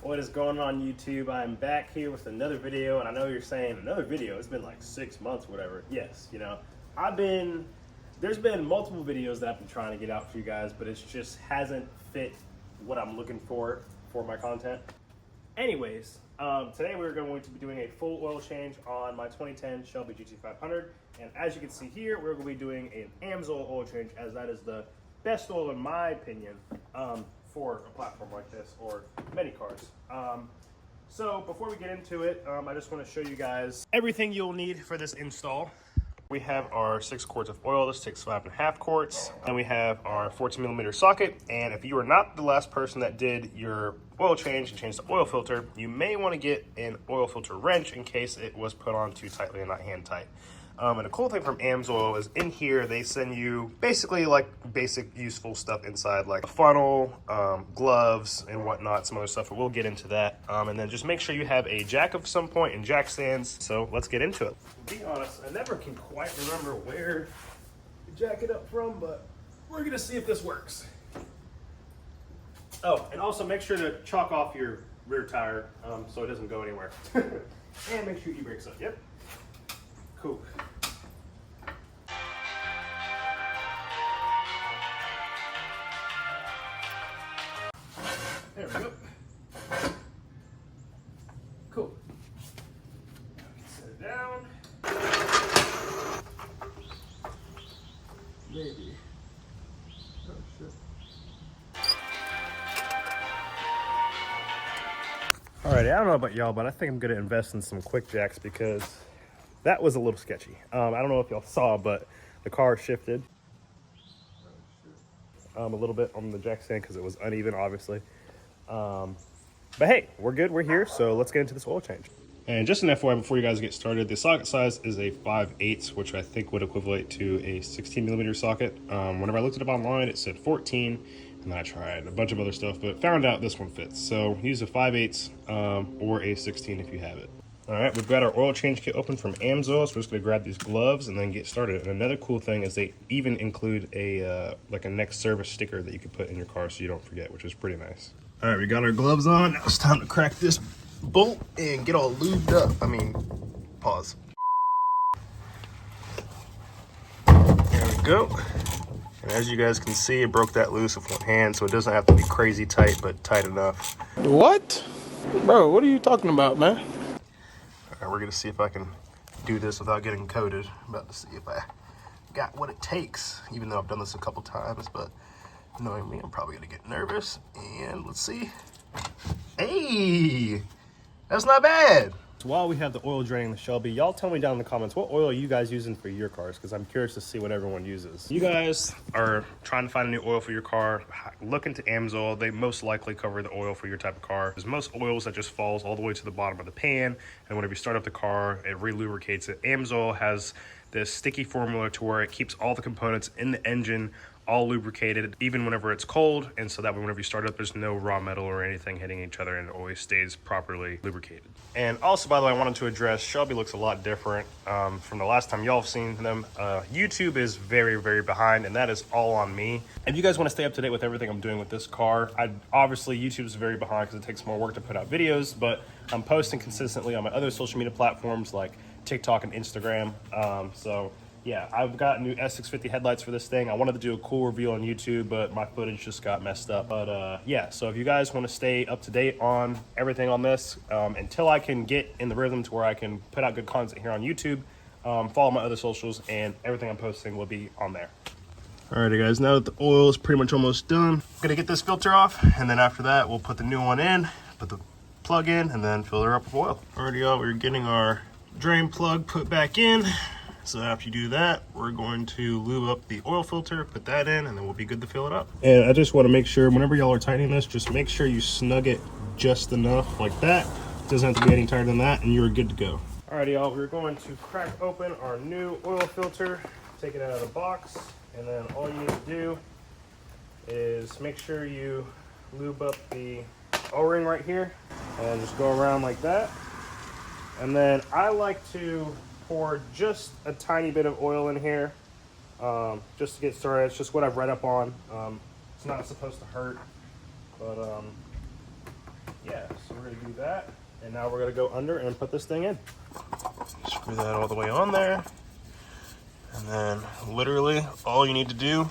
What is going on, YouTube? I'm back here with another video, and I know you're saying another video. It's been like 6 months, whatever. Yes, you know, there's been multiple videos that I've been trying to get out for you guys, but it just hasn't fit what I'm looking for my content. Anyways, today we're going to be doing a full oil change on my 2010 Shelby Gt500, and as you can see here, we're going to be doing an AMSOIL oil change, as that is the best oil in my opinion for a platform like this, or many cars. So before we get into it, I just want to show you guys everything you'll need for this install. We have our 6 quarts of oil. This takes 5.5 quarts. And we have our 14mm socket. And if you are not the last person that did your oil change and changed the oil filter, you may want to get an oil filter wrench in case it was put on too tightly and not hand tight. And the cool thing from AMSOIL is in here, they send you basically like basic useful stuff inside, like a funnel, gloves and whatnot, some other stuff, but we'll get into that. And then just make sure you have a jack of some point and jack stands. So let's get into it. To be honest, I never can quite remember where to jack it up from, but we're gonna see if this works. Oh, and also make sure to chalk off your rear tire so it doesn't go anywhere. And make sure your e-brake's up, yep. Cool. There we go. Cool. Set it down. Maybe. Oh shit. Alrighty, I don't know about y'all, but I think I'm gonna invest in some quick jacks because that was a little sketchy. I don't know if y'all saw, but the car shifted a little bit on the jack stand because it was uneven, obviously. But hey, we're good, we're here, so let's get into this oil change. And just an FYI before you guys get started, the socket size is a 5/8, which I think would equivalent to a 16mm socket. Whenever I looked it up online, it said 14, and then I tried a bunch of other stuff, but found out this one fits. So use a 5/8 or a 16 if you have it. All right, we've got our oil change kit open from AMSOIL, so we're just gonna grab these gloves and then get started. And another cool thing is they even include a like a next service sticker that you can put in your car so you don't forget, which is pretty nice. All right, we got our gloves on. Now it's time to crack this bolt and get all lubed up. I mean, pause. There we go. And as you guys can see, it broke that loose with one hand, so it doesn't have to be crazy tight, but tight enough. What? Bro, what are you talking about, man? All right, we're gonna see if I can do this without getting coated. I'm about to see if I got what it takes, even though I've done this a couple times, but knowing me, I'm probably gonna get nervous. And let's see. Hey, that's not bad. So while we have the oil draining the Shelby, y'all tell me down in the comments, what oil are you guys using for your cars? Because I'm curious to see what everyone uses. You guys are trying to find a new oil for your car, look into AMSOIL. They most likely cover the oil for your type of car. There's most oils that just falls all the way to the bottom of the pan, and whenever you start up the car, it re-lubricates it. AMSOIL has this sticky formula to where it keeps all the components in the engine all lubricated, even whenever it's cold, and so that way whenever you start up, there's no raw metal or anything hitting each other, and it always stays properly lubricated. And also, by the way, I wanted to address, Shelby looks a lot different from the last time y'all have seen them. YouTube is very, very behind, and that is all on me. If you guys want to stay up to date with everything I'm doing with this car, obviously YouTube is very behind because it takes more work to put out videos, but I'm posting consistently on my other social media platforms like TikTok and Instagram. So yeah, I've got new S650 headlights for this thing. I wanted to do a cool reveal on YouTube, but my footage just got messed up. But yeah, so if you guys want to stay up to date on everything on this, until I can get in the rhythm to where I can put out good content here on YouTube, follow my other socials, and everything I'm posting will be on there. Alrighty guys, now that the oil is pretty much almost done, I'm gonna get this filter off, and then after that, we'll put the new one in, put the plug in, and then fill her up with oil. Alrighty y'all, we're getting our drain plug put back in. So after you do that, we're going to lube up the oil filter, put that in, and then we'll be good to fill it up. And I just want to make sure, whenever y'all are tightening this, just make sure you snug it just enough like that. It doesn't have to be any tighter than that, and you're good to go. Alrighty y'all, we're going to crack open our new oil filter, take it out of the box, and then all you need to do is make sure you lube up the O-ring right here, and just go around like that. And then I like to pour just a tiny bit of oil in here, just to get started. It's just what I've read up on. It's not supposed to hurt, but yeah, so gonna do that. And now we're gonna go under and put this thing in. Screw that all the way on there. And then literally all you need to do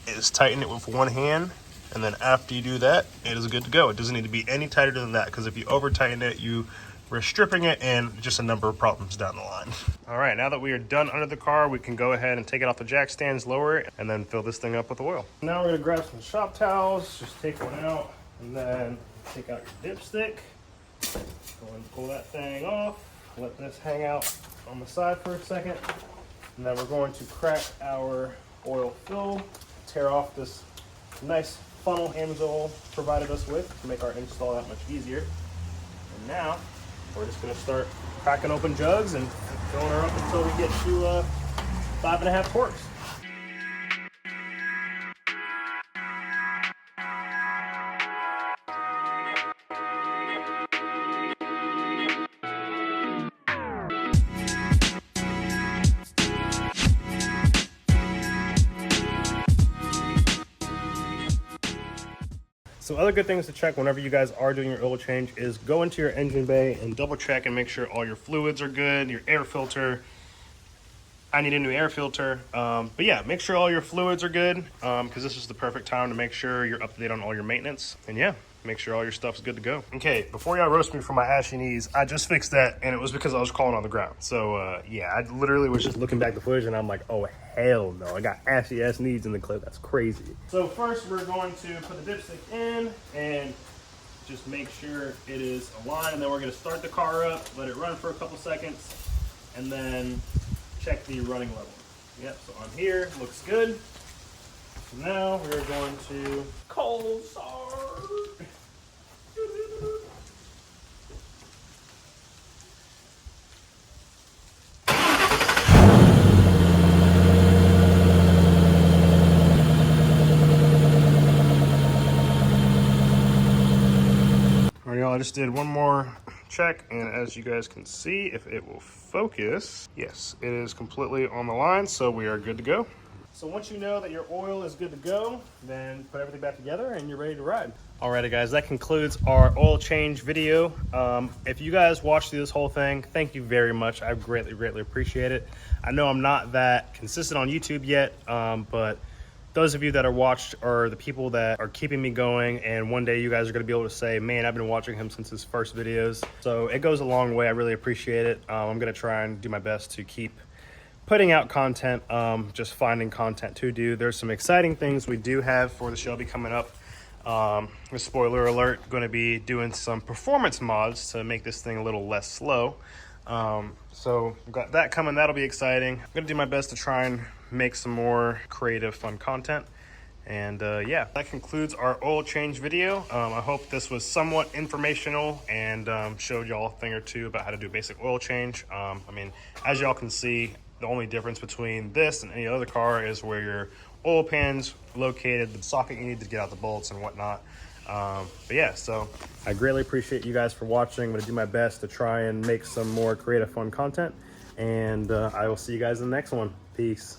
is tighten it with one hand. And then after you do that, it is good to go. It doesn't need to be any tighter than that, because if you over tighten it, you risk stripping it and just a number of problems down the line. All right, now that we are done under the car, we can go ahead and take it off the jack stands, lower it, and then fill this thing up with oil. Now we're gonna grab some shop towels, just take one out, and then take out your dipstick. Go and pull that thing off. Let this hang out on the side for a second. And then we're going to crack our oil fill, tear off this nice funnel Amazon provided us with to make our install that much easier. And now we're just gonna start cracking open jugs and filling her up until we get to 5.5 quarts. Some other good things to check whenever you guys are doing your oil change is go into your engine bay and double check and make sure all your fluids are good, your air filter. I need a new air filter. But yeah, make sure all your fluids are good, because this is the perfect time to make sure you're up to date on all your maintenance. And yeah, make sure all your stuff's good to go. Okay, before y'all roast me for my ashy knees, I just fixed that, and it was because I was crawling on the ground. So yeah, I literally was just looking back the footage and I'm like, oh hell no, I got ashy ass knees in the clip. That's crazy. So first we're going to put the dipstick in and just make sure it is aligned, and then we're gonna start the car up, let it run for a couple seconds, and then check the running level. Yep, so on here, looks good. So now we're going to cold start. All right, y'all, I just did one more check, and as you guys can see, if it will focus, yes, it is completely on the line, so we are good to go. So once you know that your oil is good to go, then put everything back together and you're ready to ride. Alrighty guys, that concludes our oil change video. If you guys watched through this whole thing, thank you very much. I greatly appreciate it. I know I'm not that consistent on YouTube yet, but those of you that are watched are the people that are keeping me going, and one day you guys are going to be able to say, man, I've been watching him since his first videos. So it goes a long way. I really appreciate it. I'm going to try and do my best to keep putting out content, just finding content to do. There's some exciting things we do have for the Shelby coming up. Spoiler alert, going to be doing some performance mods to make this thing a little less slow. So we've got that coming. That'll be exciting. I'm going to do my best to try and make some more creative, fun content. And yeah, that concludes our oil change video. I hope this was somewhat informational and showed y'all a thing or two about how to do a basic oil change. I mean, as y'all can see, the only difference between this and any other car is where your oil pan's located, the socket you need to get out the bolts and whatnot. But yeah, so I greatly appreciate you guys for watching. I'm going to do my best to try and make some more creative, fun content. And I will see you guys in the next one. Peace.